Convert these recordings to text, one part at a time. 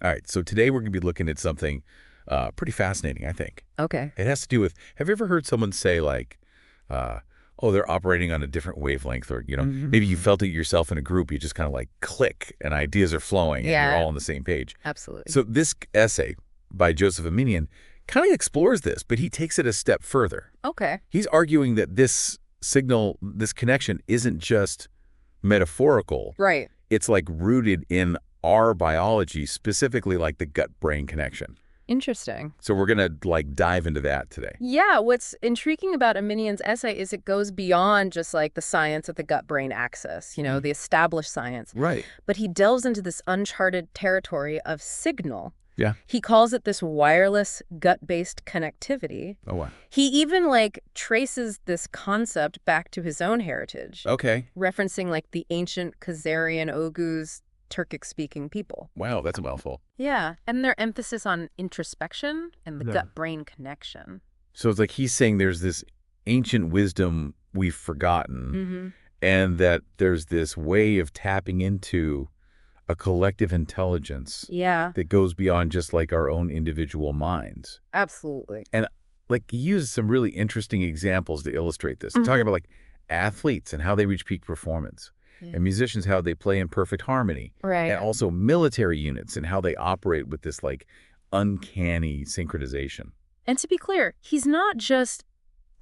All right, so today we're going to be looking at something pretty fascinating, I think. Okay. It has to do with, have you ever heard someone say like, oh, they're operating on a different wavelength, or, maybe you felt it yourself in a group, you just kind of like click and ideas are flowing and you're all on the same page. Absolutely. So this essay by Joseph Aminian kind of explores this, but he takes it a step further. Okay. He's arguing that this signal, this connection isn't just metaphorical. Right. It's like rooted in our biology, specifically like the gut-brain connection. Interesting. So we're going to like dive into that today. Yeah, what's intriguing about Aminian's essay is it goes beyond just like the science of the gut-brain axis, the established science. Right. But he delves into this uncharted territory of signal. Yeah. He calls it this wireless gut-based connectivity. Oh, wow. He even traces this concept back to his own heritage. Okay. Referencing the ancient Khazarian Oghuz Turkic-speaking people. Wow, that's a mouthful. Yeah, and their emphasis on introspection and the gut-brain connection. So it's like he's saying there's this ancient wisdom we've forgotten, and that there's this way of tapping into a collective intelligence that goes beyond just like our own individual minds. Absolutely. And he uses some really interesting examples to illustrate this. Talking about athletes and how they reach peak performance. And musicians, how they play in perfect harmony. Right. And also military units and how they operate with this uncanny synchronization. And to be clear, he's not just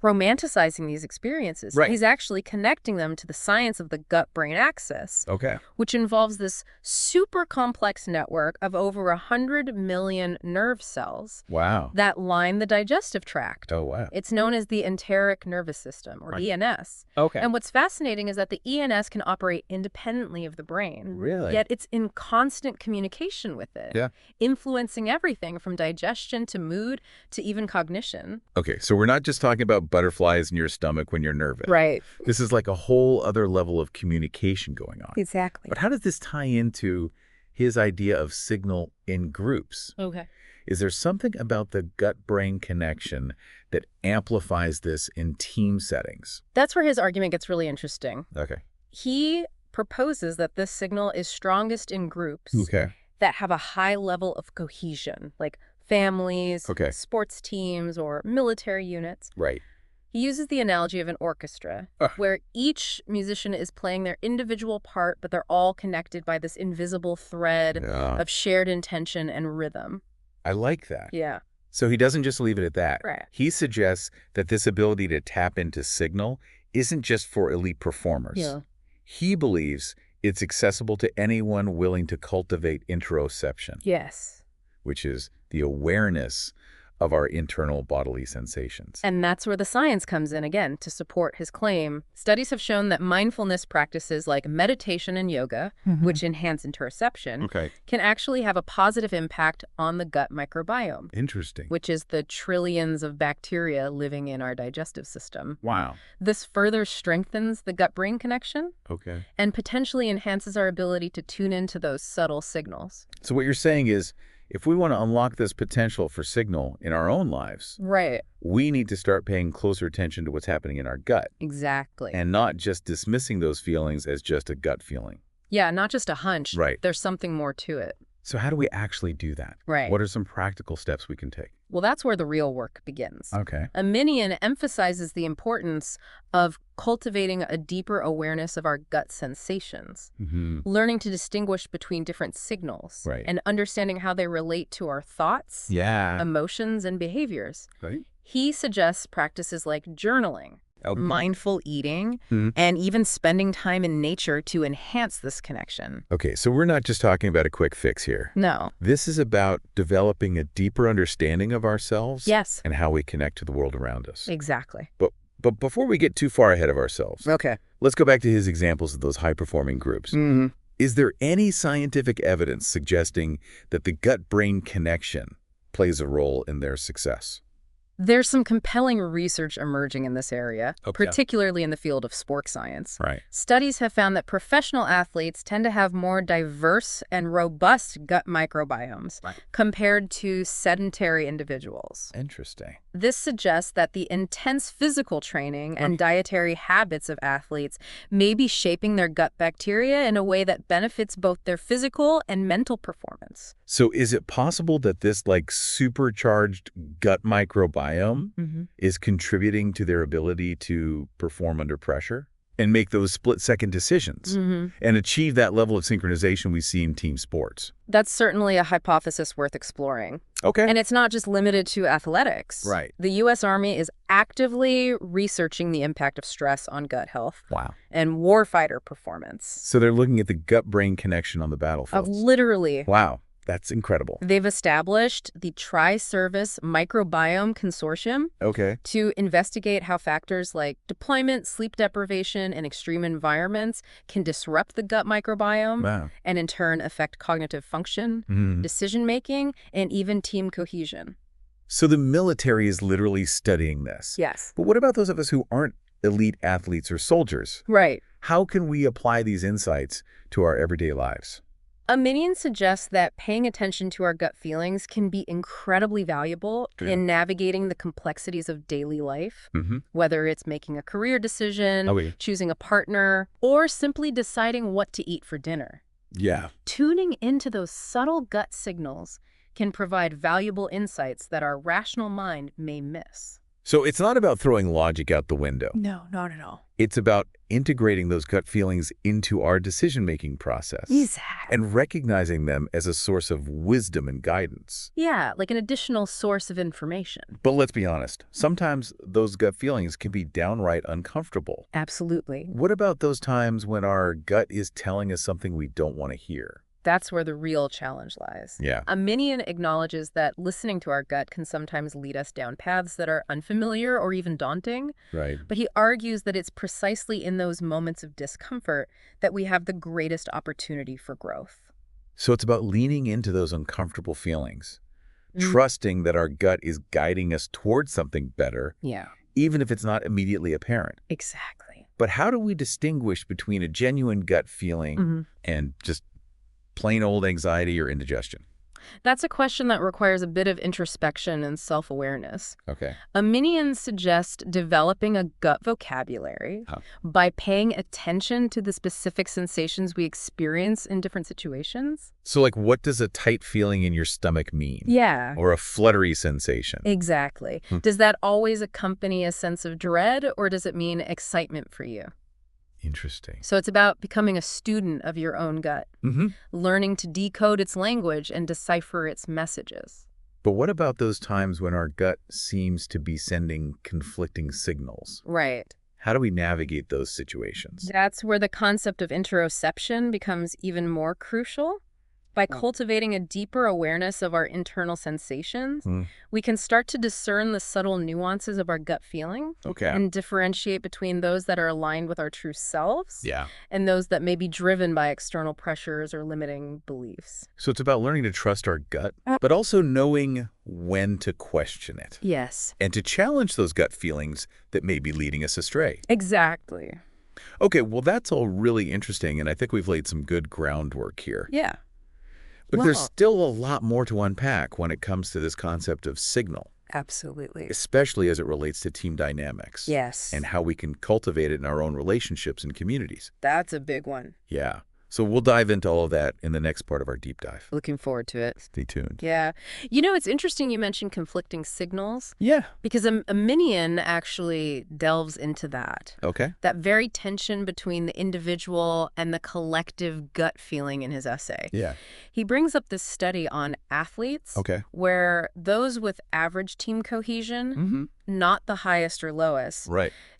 romanticizing these experiences. Right. He's actually connecting them to the science of the gut-brain axis. Okay. Which involves this super complex network of over 100 million nerve cells. Wow. That line the digestive tract. Oh, wow. It's known as the enteric nervous system, or ENS. Okay. And what's fascinating is that the ENS can operate independently of the brain. Really? Yet it's in constant communication with it. Yeah. Influencing everything from digestion to mood to even cognition. Okay, so we're not just talking about butterflies in your stomach when you're nervous. Right. This is like a whole other level of communication going on. Exactly. But how does this tie into his idea of signal in groups? Okay. Is there something about the gut-brain connection that amplifies this in team settings? That's where his argument gets really interesting. Okay. He proposes that this signal is strongest in groups that have a high level of cohesion, like families, sports teams, or military units. Right. He uses the analogy of an orchestra, where each musician is playing their individual part, but they're all connected by this invisible thread of shared intention and rhythm. I like that. Yeah. So he doesn't just leave it at that. Right. He suggests that this ability to tap into signal isn't just for elite performers. Yeah. He believes it's accessible to anyone willing to cultivate interoception. Yes. Which is the awareness of our internal bodily sensations. And that's where the science comes in again to support his claim. Studies have shown that mindfulness practices like meditation and yoga, which enhance interoception, can actually have a positive impact on the gut microbiome. Interesting. Which is the trillions of bacteria living in our digestive system. Wow. This further strengthens the gut-brain connection and potentially enhances our ability to tune into those subtle signals. So what you're saying is, if we want to unlock this potential for signal in our own lives, we need to start paying closer attention to what's happening in our gut. Exactly. And not just dismissing those feelings as just a gut feeling. Yeah, not just a hunch. Right. There's something more to it. So how do we actually do that? Right. What are some practical steps we can take? Well, that's where the real work begins. Okay. Aminian emphasizes the importance of cultivating a deeper awareness of our gut sensations, learning to distinguish between different signals, and understanding how they relate to our thoughts, emotions, and behaviors. Right. He suggests practices like journaling, mindful eating, and even spending time in nature to enhance this connection. Okay, so we're not just talking about a quick fix here. No. This is about developing a deeper understanding of ourselves and how we connect to the world around us. Exactly. But before we get too far ahead of ourselves, let's go back to his examples of those high-performing groups. Is there any scientific evidence suggesting that the gut-brain connection plays a role in their success? There's some compelling research emerging in this area, particularly in the field of sport science. Right. Studies have found that professional athletes tend to have more diverse and robust gut microbiomes compared to sedentary individuals. Interesting. This suggests that the intense physical training and dietary habits of athletes may be shaping their gut bacteria in a way that benefits both their physical and mental performance. So is it possible that this supercharged gut microbiome is contributing to their ability to perform under pressure and make those split-second decisions and achieve that level of synchronization we see in team sports? That's certainly a hypothesis worth exploring. Okay. And it's not just limited to athletics. Right. The U.S. Army is actively researching the impact of stress on gut health. Wow. And warfighter performance. So they're looking at the gut-brain connection on the battlefield. Literally. Wow. That's incredible. They've established the Tri-Service Microbiome Consortium to investigate how factors like deployment, sleep deprivation, and extreme environments can disrupt the gut microbiome and in turn affect cognitive function, decision-making, and even team cohesion. So the military is literally studying this. Yes. But what about those of us who aren't elite athletes or soldiers? Right. How can we apply these insights to our everyday lives? Aminian suggests that paying attention to our gut feelings can be incredibly valuable in navigating the complexities of daily life, whether it's making a career decision, choosing a partner, or simply deciding what to eat for dinner. Yeah. Tuning into those subtle gut signals can provide valuable insights that our rational mind may miss. So it's not about throwing logic out the window. No, not at all. It's about integrating those gut feelings into our decision-making process. Exactly. And recognizing them as a source of wisdom and guidance. Yeah, like an additional source of information. But let's be honest, sometimes those gut feelings can be downright uncomfortable. Absolutely. What about those times when our gut is telling us something we don't want to hear? That's where the real challenge lies. Yeah. Aminian acknowledges that listening to our gut can sometimes lead us down paths that are unfamiliar or even daunting. Right. But he argues that it's precisely in those moments of discomfort that we have the greatest opportunity for growth. So it's about leaning into those uncomfortable feelings, trusting that our gut is guiding us towards something better, even if it's not immediately apparent. Exactly. But how do we distinguish between a genuine gut feeling and just plain old anxiety or indigestion? That's a question that requires a bit of introspection and self-awareness. Okay. Aminian suggests developing a gut vocabulary by paying attention to the specific sensations we experience in different situations. So what does a tight feeling in your stomach mean? Yeah. Or a fluttery sensation? Exactly. Does that always accompany a sense of dread, or does it mean excitement for you? Interesting. So it's about becoming a student of your own gut, learning to decode its language and decipher its messages. But what about those times when our gut seems to be sending conflicting signals? Right. How do we navigate those situations? That's where the concept of interoception becomes even more crucial. By cultivating a deeper awareness of our internal sensations, we can start to discern the subtle nuances of our gut feeling and differentiate between those that are aligned with our true selves and those that may be driven by external pressures or limiting beliefs. So it's about learning to trust our gut, but also knowing when to question it. Yes. And to challenge those gut feelings that may be leading us astray. Exactly. Okay, well, that's all really interesting, and I think we've laid some good groundwork here. Yeah. But there's still a lot more to unpack when it comes to this concept of signal. Absolutely. Especially as it relates to team dynamics. Yes. And how we can cultivate it in our own relationships and communities. That's a big one. Yeah. So we'll dive into all of that in the next part of our deep dive. Looking forward to it. Stay tuned. Yeah. You know, it's interesting you mentioned conflicting signals. Yeah. Because Aminian actually delves into that. Okay. That very tension between the individual and the collective gut feeling in his essay. Yeah. He brings up this study on athletes where those with average team cohesion, not the highest or lowest,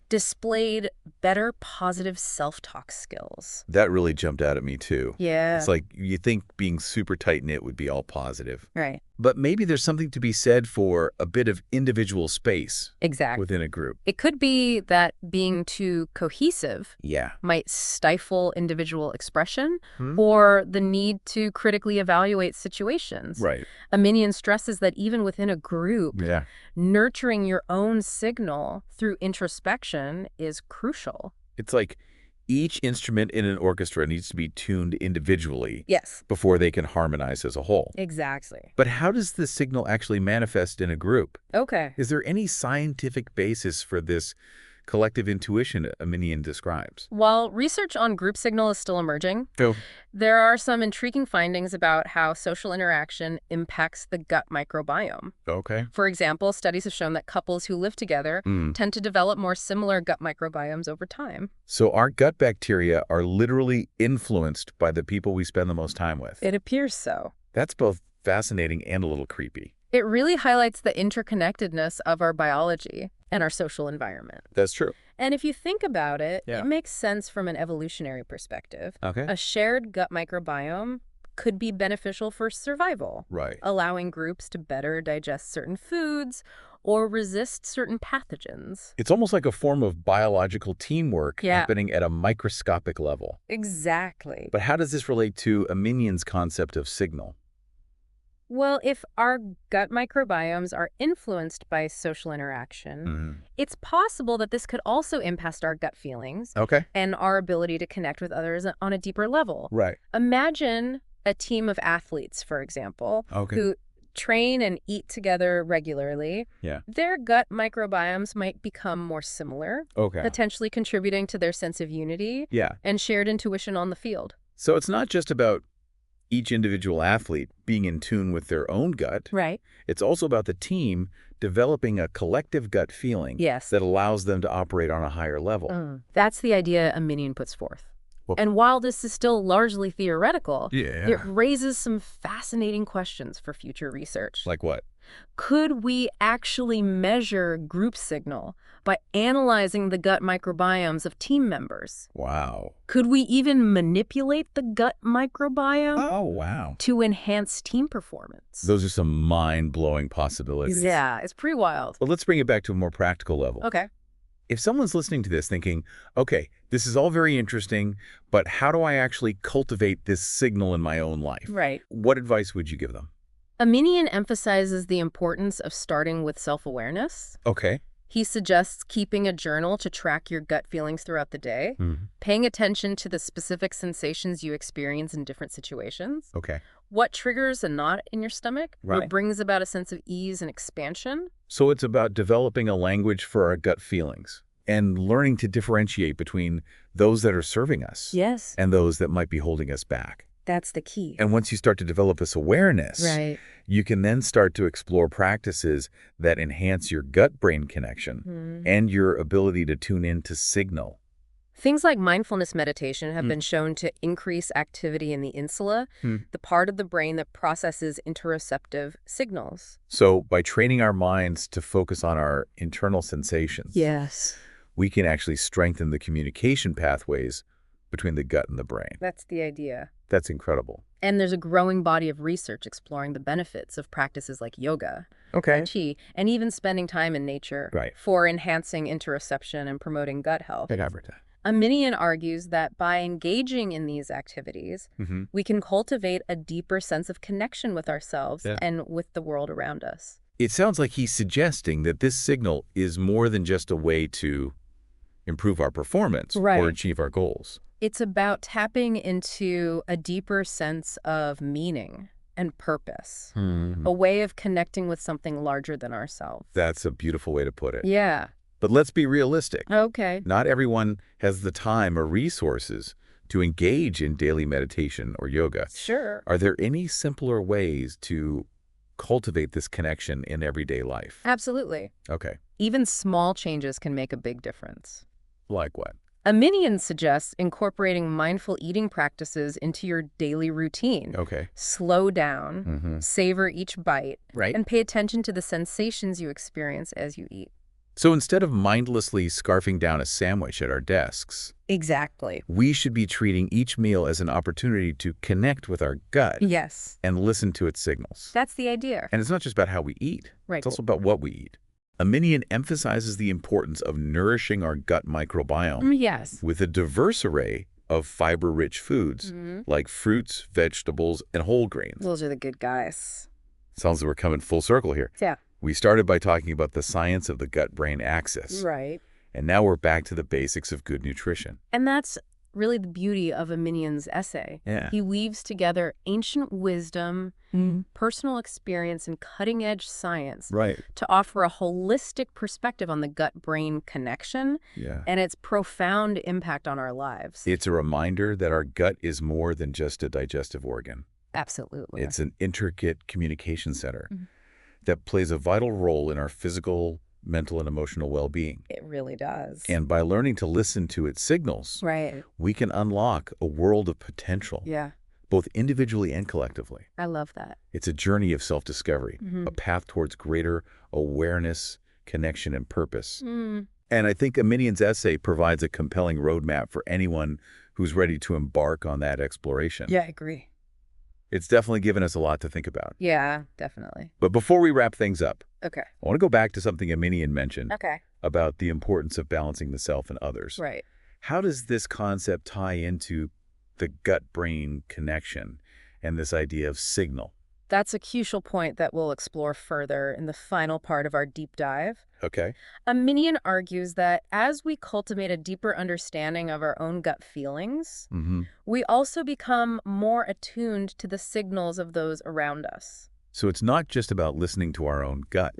displayed better positive self-talk skills. That really jumped out at me, too. Yeah. It's like you think being super tight-knit would be all positive. Right. But maybe there's something to be said for a bit of individual space within a group. It could be that being too cohesive might stifle individual expression or the need to critically evaluate situations. Right. Aminian stresses that even within a group, nurturing your own signal through introspection is crucial. It's like Each instrument in an orchestra needs to be tuned individually. Yes. Before they can harmonize as a whole. Exactly. But how does the signal actually manifest in a group? Okay. Is there any scientific basis for this collective intuition Aminian describes? While research on group signal is still emerging, there are some intriguing findings about how social interaction impacts the gut microbiome. Okay. For example, studies have shown that couples who live together tend to develop more similar gut microbiomes over time. So our gut bacteria are literally influenced by the people we spend the most time with. It appears so. That's both fascinating and a little creepy. It really highlights the interconnectedness of our biology and our social environment. That's true. And if you think about it, it makes sense from an evolutionary perspective. Okay. A shared gut microbiome could be beneficial for survival, allowing groups to better digest certain foods or resist certain pathogens. It's almost like a form of biological teamwork happening at a microscopic level. Exactly. But how does this relate to Aminian's concept of signal? Well, if our gut microbiomes are influenced by social interaction, it's possible that this could also impact our gut feelings and our ability to connect with others on a deeper level. Right. Imagine a team of athletes, for example, who train and eat together regularly. Their gut microbiomes might become more similar, potentially contributing to their sense of unity and shared intuition on the field. So it's not just about each individual athlete being in tune with their own gut. Right. It's also about the team developing a collective gut feeling that allows them to operate on a higher level. That's the idea Aminian puts forth. And while this is still largely theoretical, it raises some fascinating questions for future research. Like what? Could we actually measure group signal by analyzing the gut microbiomes of team members? Wow. Could we even manipulate the gut microbiome to enhance team performance? Those are some mind-blowing possibilities. Yeah, it's pretty wild. Well, let's bring it back to a more practical level. Okay. If someone's listening to this thinking, okay, this is all very interesting, but how do I actually cultivate this signal in my own life? Right. What advice would you give them? Aminian emphasizes the importance of starting with self-awareness. Okay. He suggests keeping a journal to track your gut feelings throughout the day, paying attention to the specific sensations you experience in different situations. Okay. What triggers a knot in your stomach? What brings about a sense of ease and expansion? So it's about developing a language for our gut feelings and learning to differentiate between those that are serving us and those that might be holding us back. That's the key. And once you start to develop this awareness, you can then start to explore practices that enhance your gut-brain connection and your ability to tune in to signal. Things like mindfulness meditation have been shown to increase activity in the insula, the part of the brain that processes interoceptive signals. So by training our minds to focus on our internal sensations, we can actually strengthen the communication pathways between the gut and the brain. That's the idea. That's incredible. And there's a growing body of research exploring the benefits of practices like yoga, Qi, and even spending time in nature for enhancing interoception and promoting gut health. Aminian argues that by engaging in these activities, we can cultivate a deeper sense of connection with ourselves and with the world around us. It sounds like he's suggesting that this signal is more than just a way to improve our performance or achieve our goals. It's about tapping into a deeper sense of meaning and purpose, a way of connecting with something larger than ourselves. That's a beautiful way to put it. Yeah. But let's be realistic. Okay. Not everyone has the time or resources to engage in daily meditation or yoga. Sure. Are there any simpler ways to cultivate this connection in everyday life? Absolutely. Okay. Even small changes can make a big difference. Like what? Aminian suggests incorporating mindful eating practices into your daily routine. Okay. Slow down, savor each bite, and pay attention to the sensations you experience as you eat. So instead of mindlessly scarfing down a sandwich at our desks, we should be treating each meal as an opportunity to connect with our gut and listen to its signals. That's the idea. And it's not just about how we eat. It's also about what we eat. Aminian emphasizes the importance of nourishing our gut microbiome with a diverse array of fiber-rich foods like fruits, vegetables, and whole grains. Those are the good guys. Sounds like we're coming full circle here. Yeah. We started by talking about the science of the gut-brain axis. Right. And now we're back to the basics of good nutrition. And that's really the beauty of Minion's essay. Yeah. He weaves together ancient wisdom, personal experience, and cutting-edge science to offer a holistic perspective on the gut-brain connection and its profound impact on our lives. It's a reminder that our gut is more than just a digestive organ. Absolutely. It's an intricate communication center that plays a vital role in our physical, mental, and emotional well-being. It really does. And by learning to listen to its signals, we can unlock a world of potential. Both individually and collectively. I love that. It's a journey of self-discovery, a path towards greater awareness, connection, and purpose. And I think Minion's essay provides a compelling roadmap for anyone who's ready to embark on that exploration. Yeah, I agree. It's definitely given us a lot to think about. Yeah, definitely. But before we wrap things up, I want to go back to something Minion mentioned about the importance of balancing the self and others. How does this concept tie into the gut-brain connection and this idea of signal? That's a crucial point that we'll explore further in the final part of our deep dive. Minion argues that as we cultivate a deeper understanding of our own gut feelings, we also become more attuned to the signals of those around us. So it's not just about listening to our own gut.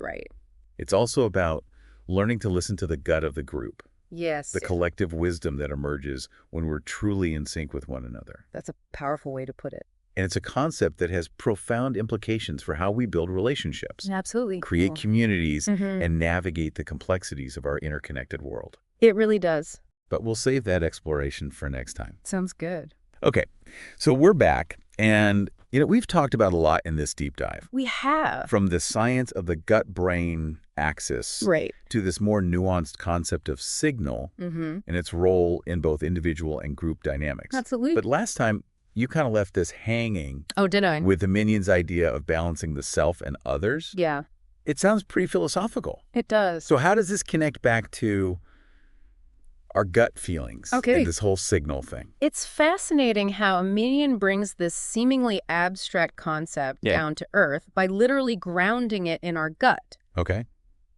It's also about learning to listen to the gut of the group. Yes. The collective wisdom that emerges when we're truly in sync with one another. That's a powerful way to put it. And it's a concept that has profound implications for how we build relationships. Absolutely. Create communities and navigate the complexities of our interconnected world. It really does. But we'll save that exploration for next time. Sounds good. Okay, so we're back, and we've talked about a lot in this deep dive. We have. From the science of the gut-brain axis to this more nuanced concept of signal and its role in both individual and group dynamics. Absolutely. But last time, you kind of left us hanging. Oh, did I? With the Minion's idea of balancing the self and others. Yeah. It sounds pretty philosophical. It does. So how does this connect back to our gut feelings and this whole signal thing? It's fascinating how Minion brings this seemingly abstract concept down to earth by literally grounding it in our gut.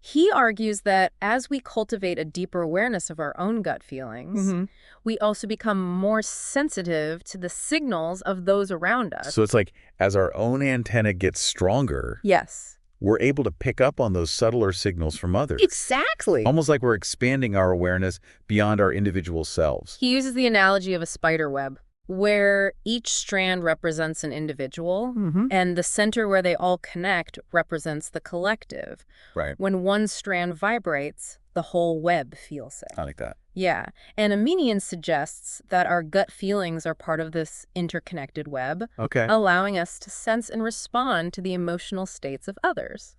He argues that as we cultivate a deeper awareness of our own gut feelings, we also become more sensitive to the signals of those around us. So it's like as our own antenna gets stronger, we're able to pick up on those subtler signals from others. Exactly. Almost like we're expanding our awareness beyond our individual selves. He uses the analogy of a spider web, where each strand represents an individual, and the center where they all connect represents the collective. When one strand vibrates, the whole web feels it. I like that. Yeah. And Minion suggests that our gut feelings are part of this interconnected web, allowing us to sense and respond to the emotional states of others.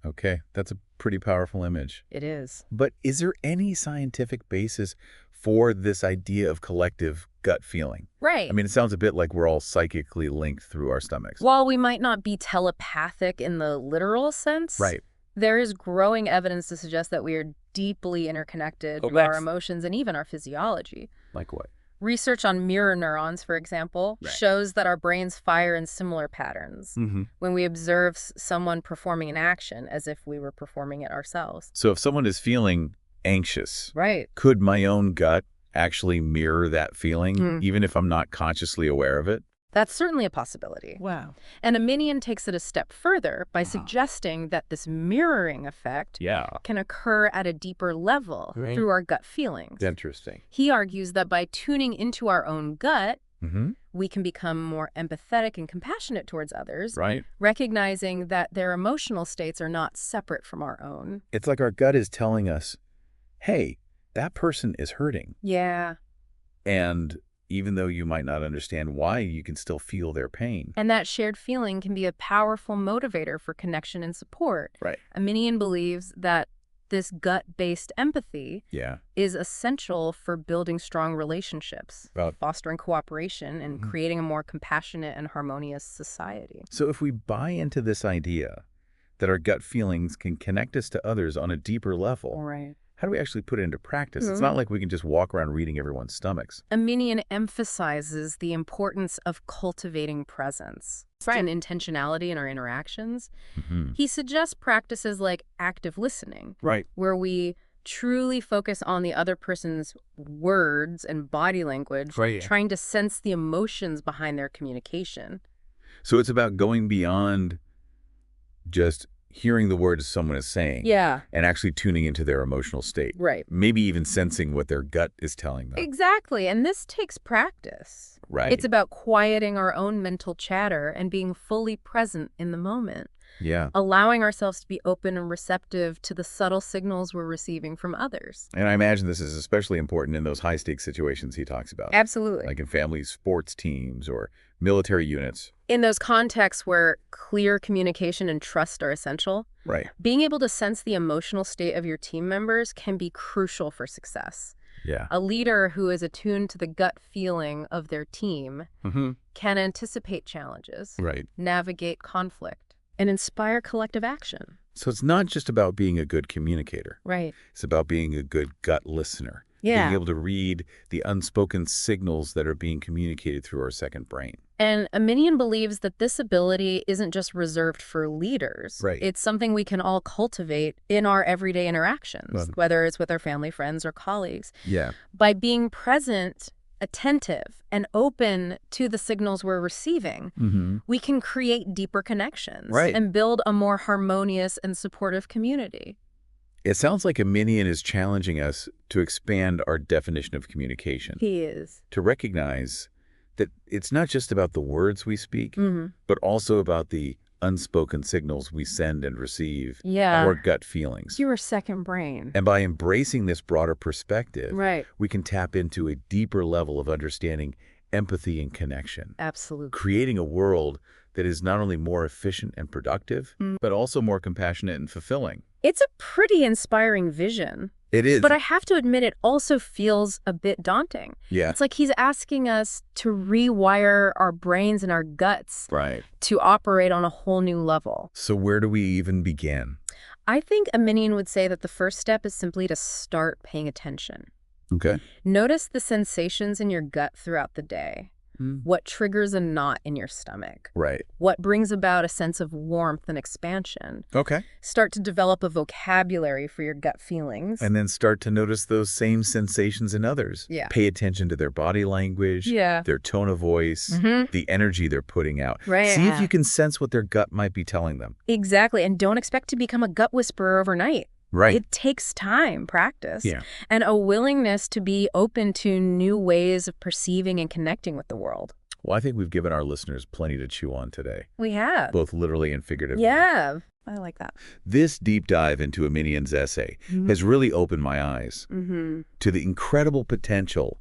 That's a pretty powerful image. It is. But is there any scientific basis for this idea of collective gut feeling? I mean, it sounds a bit like we're all psychically linked through our stomachs. While we might not be telepathic in the literal sense, there is growing evidence to suggest that we are deeply interconnected through our emotions and even our physiology. Like what? Research on mirror neurons, for example, shows that our brains fire in similar patterns when we observe someone performing an action as if we were performing it ourselves. So if someone is feeling anxious, could my own gut actually mirror that feeling, even if I'm not consciously aware of it? That's certainly a possibility. Wow. And Minion takes it a step further by suggesting that this mirroring effect can occur at a deeper level through our gut feelings. Interesting. He argues that by tuning into our own gut, we can become more empathetic and compassionate towards others, recognizing that their emotional states are not separate from our own. It's like our gut is telling us, hey, that person is hurting. And even though you might not understand why, you can still feel their pain. And that shared feeling can be a powerful motivator for connection and support. Minion believes that this gut-based empathy is essential for building strong relationships, fostering cooperation, and creating a more compassionate and harmonious society. So if we buy into this idea that our gut feelings can connect us to others on a deeper level, how do we actually put it into practice? It's not like we can just walk around reading everyone's stomachs. Minion emphasizes the importance of cultivating presence and intentionality in our interactions. He suggests practices like active listening, where we truly focus on the other person's words and body language, trying to sense the emotions behind their communication. So it's about going beyond just hearing the words someone is saying and actually tuning into their emotional state. Right. Maybe even sensing what their gut is telling them. Exactly. And this takes practice. Right. It's about quieting our own mental chatter and being fully present in the moment. Yeah. Allowing ourselves to be open and receptive to the subtle signals we're receiving from others. And I imagine this is especially important in those high-stakes situations he talks about. Absolutely. Like in family sports teams or military units. In those contexts where clear communication and trust are essential, being able to sense the emotional state of your team members can be crucial for success. Yeah. A leader who is attuned to the gut feeling of their team can anticipate challenges, navigate conflict, and inspire collective action. So it's not just about being a good communicator. Right. It's about being a good gut listener. Yeah. Being able to read the unspoken signals that are being communicated through our second brain. And Aminian believes that this ability isn't just reserved for leaders. Right. It's something we can all cultivate in our everyday interactions, whether it's with our family, friends, or colleagues. Yeah. By being present, attentive, and open to the signals we're receiving, we can create deeper connections and build a more harmonious and supportive community. It sounds like Aminian is challenging us to expand our definition of communication. He is. To recognize that it's not just about the words we speak, but also about the unspoken signals we send and receive, or gut feelings. Your second brain. And by embracing this broader perspective, we can tap into a deeper level of understanding, empathy, and connection. Absolutely. Creating a world that is not only more efficient and productive, but also more compassionate and fulfilling. It's a pretty inspiring vision. It is. But I have to admit, it also feels a bit daunting. Yeah. It's like he's asking us to rewire our brains and our guts to operate on a whole new level. So where do we even begin? I think Aminian would say that the first step is simply to start paying attention. Okay. Notice the sensations in your gut throughout the day. What triggers a knot in your stomach? What brings about a sense of warmth and expansion? Okay. Start to develop a vocabulary for your gut feelings. And then start to notice those same sensations in others. Yeah. Pay attention to their body language, their tone of voice, the energy they're putting out. See if you can sense what their gut might be telling them. Exactly. And don't expect to become a gut whisperer overnight. It takes time, practice, and a willingness to be open to new ways of perceiving and connecting with the world. Well, I think we've given our listeners plenty to chew on today. We have. Both literally and figuratively. Yeah, I like that. This deep dive into Aminian's essay has really opened my eyes to the incredible potential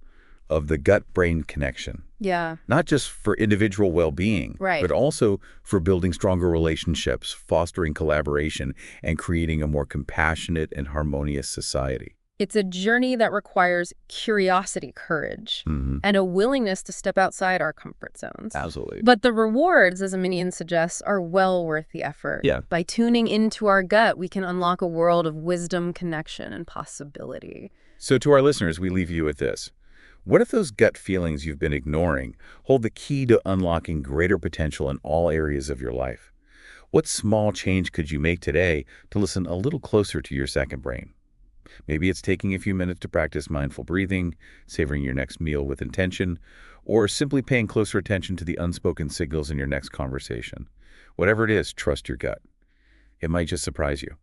of the gut-brain connection. Yeah. Not just for individual well-being, but also for building stronger relationships, fostering collaboration, and creating a more compassionate and harmonious society. It's a journey that requires curiosity, courage, and a willingness to step outside our comfort zones. Absolutely. But the rewards, as Aminian suggests, are well worth the effort. Yeah. By tuning into our gut, we can unlock a world of wisdom, connection, and possibility. So to our listeners, we leave you with this. What if those gut feelings you've been ignoring hold the key to unlocking greater potential in all areas of your life? What small change could you make today to listen a little closer to your second brain? Maybe it's taking a few minutes to practice mindful breathing, savoring your next meal with intention, or simply paying closer attention to the unspoken signals in your next conversation. Whatever it is, trust your gut. It might just surprise you.